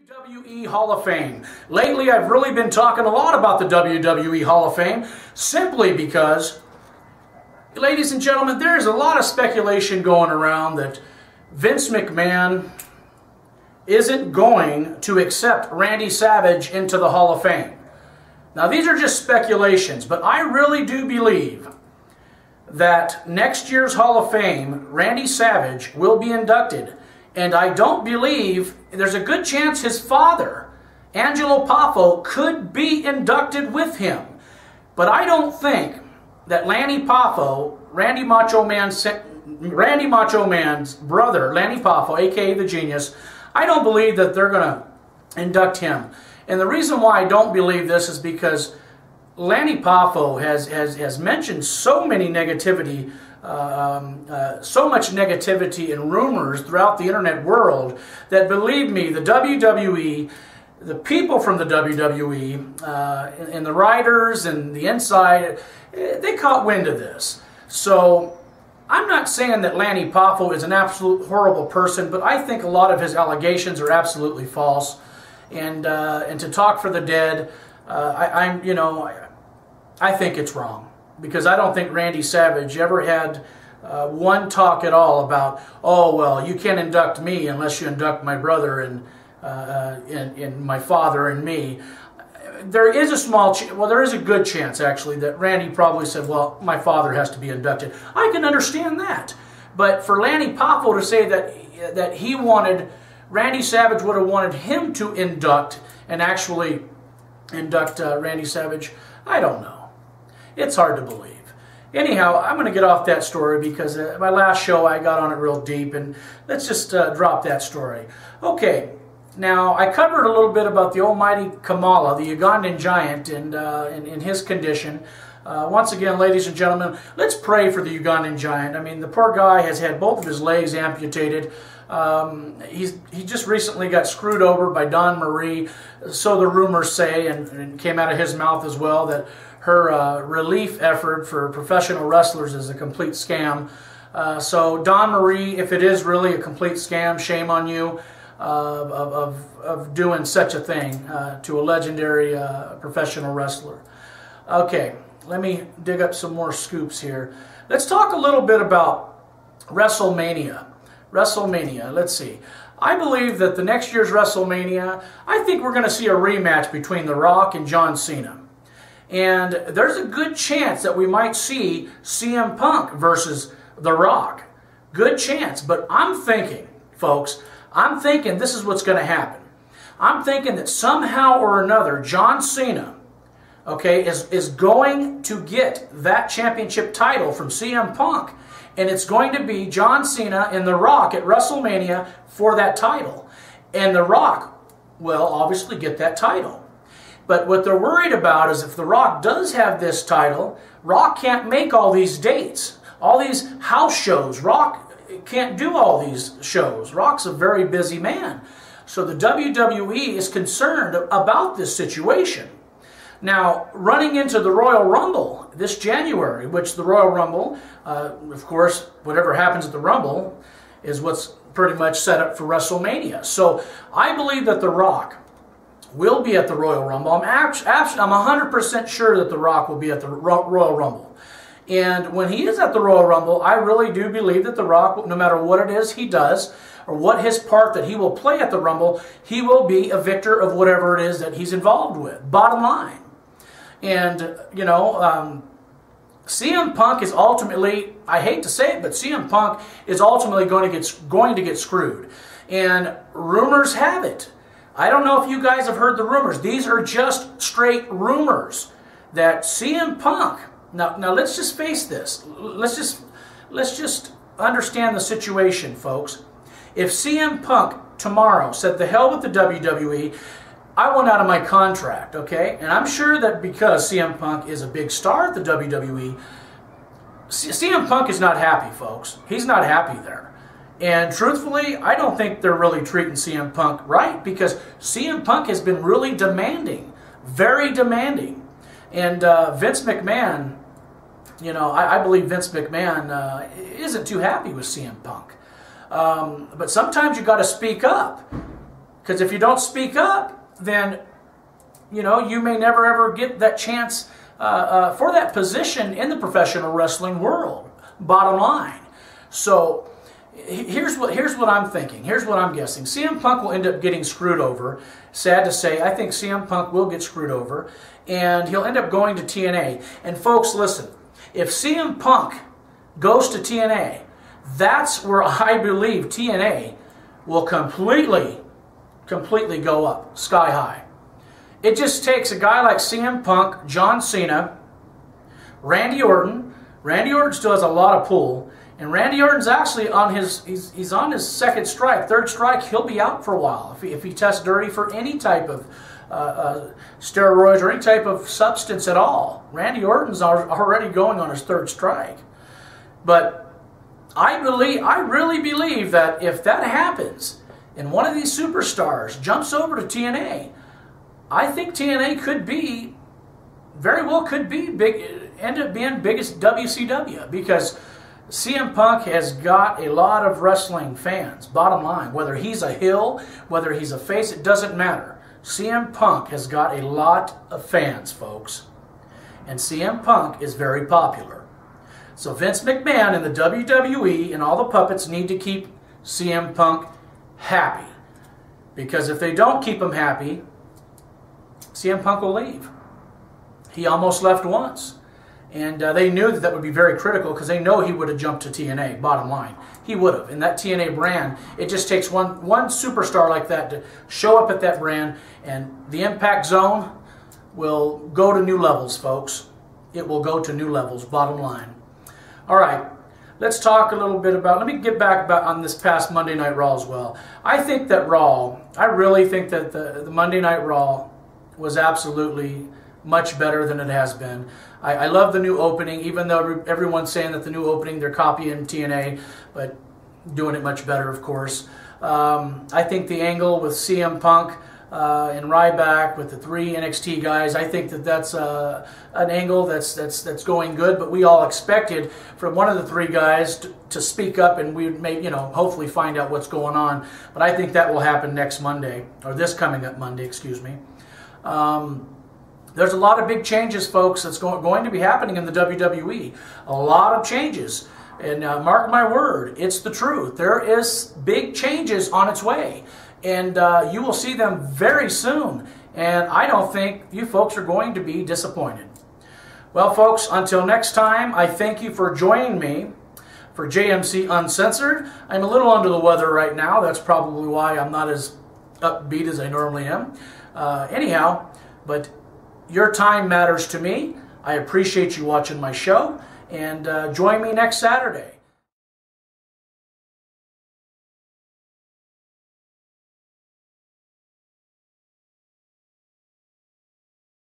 WWE Hall of Fame. Lately, I've really been talking a lot about the WWE Hall of Fame simply because, ladies and gentlemen, there's a lot of speculation going around that Vince McMahon isn't going to accept Randy Savage into the Hall of Fame. Now, these are just speculations, but I really do believe that next year's Hall of Fame, Randy Savage will be inducted. And I don't believe, there's a good chance his father, Angelo Poffo, could be inducted with him. But I don't think that Lanny Poffo, Randy Macho Man's brother, Lanny Poffo, a.k.a. the Genius, I don't believe that they're going to induct him. And the reason why I don't believe this is because Lanny Poffo has mentioned so many negativity, so much negativity and rumors throughout the internet world that, believe me, the WWE, the people from the WWE, and the writers and the inside, they caught wind of this. So I'm not saying that Lanny Poffo is an absolute horrible person, but I think a lot of his allegations are absolutely false. And to talk for the dead, I think it's wrong, because I don't think Randy Savage ever had one talk at all about, oh, well, you can't induct me unless you induct my brother and my father and me. There is a there is a good chance, actually, that Randy probably said, well, my father has to be inducted. I can understand that. But for Lanny Poffo to say that he wanted, Randy Savage would have wanted him to induct and actually induct Randy Savage, I don't know. It's hard to believe. Anyhow, I'm going to get off that story because my last show I got on it real deep, and let's just drop that story. Okay, now I covered a little bit about the almighty Kamala, the Ugandan giant, and his condition. Once again, ladies and gentlemen, let's pray for the Ugandan giant. I mean, the poor guy has had both of his legs amputated. He just recently got screwed over by Dawn Marie, so the rumors say, and came out of his mouth as well, that her relief effort for professional wrestlers is a complete scam. So Dawn Marie, if it is really a complete scam, shame on you of doing such a thing to a legendary professional wrestler. Okay, let me dig up some more scoops here. Let's talk a little bit about WrestleMania. WrestleMania, let's see. I believe that the next year's WrestleMania, I think we're going to see a rematch between The Rock and John Cena. And there's a good chance that we might see CM Punk versus The Rock. Good chance. But I'm thinking, folks, I'm thinking this is what's going to happen. I'm thinking that somehow or another, John Cena, okay, is going to get that championship title from CM Punk. And it's going to be John Cena and The Rock at WrestleMania for that title. And The Rock will obviously get that title. But what they're worried about is if The Rock does have this title, Rock can't make all these dates, all these house shows. Rock can't do all these shows. Rock's a very busy man. So the WWE is concerned about this situation. Now, running into the Royal Rumble this January, which the Royal Rumble, of course, whatever happens at the Rumble is what's pretty much set up for WrestleMania. So I believe that The Rock will be at the Royal Rumble. I'm 100% sure that The Rock will be at the Royal Rumble. And when he is at the Royal Rumble, I really do believe that The Rock, no matter what it is he does, or what his part that he will play at the Rumble, he will be a victor of whatever it is that he's involved with. Bottom line. And, you know, CM Punk is ultimately, I hate to say it, but CM Punk is ultimately going to get screwed. And rumors have it, I don't know if you guys have heard the rumors. These are just straight rumors that CM Punk. Now let's just face this. Let's just understand the situation, folks. If CM Punk tomorrow said, "The hell with the WWE, I want out of my contract," okay? And I'm sure that because CM Punk is a big star at the WWE, CM Punk is not happy, folks. He's not happy there. And truthfully, I don't think they're really treating CM Punk right, because CM Punk has been really demanding, very demanding. And Vince McMahon, you know, I believe Vince McMahon isn't too happy with CM Punk. But sometimes you got to speak up. Because if you don't speak up, then, you know, you may never ever get that chance for that position in the professional wrestling world, bottom line. So here's what I'm thinking. Here's what I'm guessing. CM Punk will end up getting screwed over. Sad to say, I think CM Punk will get screwed over, and he'll end up going to TNA. And folks, listen, if CM Punk goes to TNA, that's where I believe TNA will completely go up, sky high. It just takes a guy like CM Punk, John Cena, Randy Orton. Randy Orton still has a lot of pull, and Randy Orton's actually on he's on his second strike, third strike. He'll be out for a while if he tests dirty for any type of steroids or any type of substance at all. Randy Orton's already going on his third strike. But I really believe that if that happens and one of these superstars jumps over to TNA, I think TNA could be, very well could be big, end up being biggest WCW, because CM Punk has got a lot of wrestling fans, bottom line. Whether he's a heel, whether he's a face, it doesn't matter. CM Punk has got a lot of fans, folks. And CM Punk is very popular. So Vince McMahon and the WWE and all the puppets need to keep CM Punk happy. Because if they don't keep him happy, CM Punk will leave. He almost left once. And they knew that would be very critical, because they know he would have jumped to TNA, bottom line. He would have. And that TNA brand, it just takes one superstar like that to show up at that brand, and the Impact Zone will go to new levels, folks. It will go to new levels, bottom line. All right, let's talk a little bit about, let me get back on this past Monday Night Raw as well. I think that Raw, I really think that the Monday Night Raw was absolutely much better than it has been. I love the new opening, even though everyone's saying that the new opening, they're copying TNA, but doing it much better, of course. I think the angle with CM Punk and Ryback with the 3 NXT guys, I think that that's an angle that's going good, but we all expected from one of the 3 guys to speak up, and we may, you know, hopefully find out what's going on. But I think that will happen next Monday, or this coming up Monday, excuse me. There's a lot of big changes, folks, that's going to be happening in the WWE. A lot of changes. And mark my word, it's the truth. There is big changes on its way. And you will see them very soon. And I don't think you folks are going to be disappointed. Well, folks, until next time, I thank you for joining me for JMC Uncensored. I'm a little under the weather right now. That's probably why I'm not as upbeat as I normally am. Anyhow, but your time matters to me. I appreciate you watching my show, and join me next Saturday.